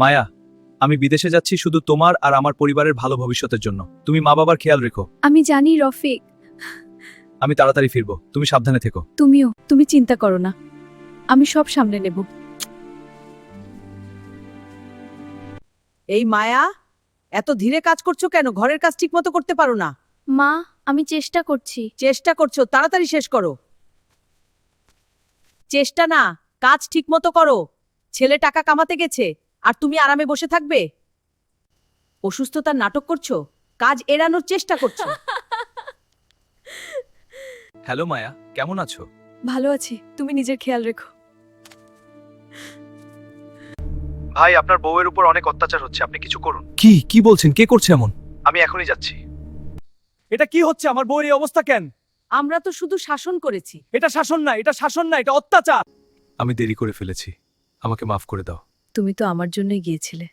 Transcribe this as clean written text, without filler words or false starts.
মায়া, আমি বিদেশে যাচ্ছি শুধু তোমার আর আমার পরিবারের ভালো ভবিষ্যতের জন্য। তুমি মা বাবার খেয়াল রেখো। আমি জানি রফিক, আমি তাড়াতাড়ি ফিরবো, তুমি সাবধানে থেকো। তুমি চিন্তা করো না, আমি সব সামলে নেব। এই মায়া, এত ধীরে কাজ করছো কেন? ঘরের কাজ ঠিকমতো করতে পারো না? মা, আমি চেষ্টা করছি। চেষ্টা করছো, তাড়াতাড়ি শেষ করো। চেষ্টা না, কাজ ঠিকমতো করো। ছেলে টাকা কামাতে গেছে আর তুমি আরামে বসে থাকবে? অসুস্থতার নাটক করছো, কাজ এড়ানোর চেষ্টা করছো। হ্যালো মায়া, কেমন আছো? ভালো আছি, তুমি নিজের খেয়াল রেখো। ভাই, আপনার বউয়ের উপর অনেক অত্যাচার হচ্ছে, আপনি কিছু করুন। কি বলছেন? কে করছে এমন? আমি এখনই যাচ্ছি। এটা কি হচ্ছে? আমার বউয়ের এই অবস্থা কেন? আমরা তো শুধু শাসন করেছি। এটা শাসন না, এটা অত্যাচার। আমি দেরি করে ফেলেছি, আমাকে মাফ করে দাও। তুমি তো আমার জন্যই গিয়েছিলে।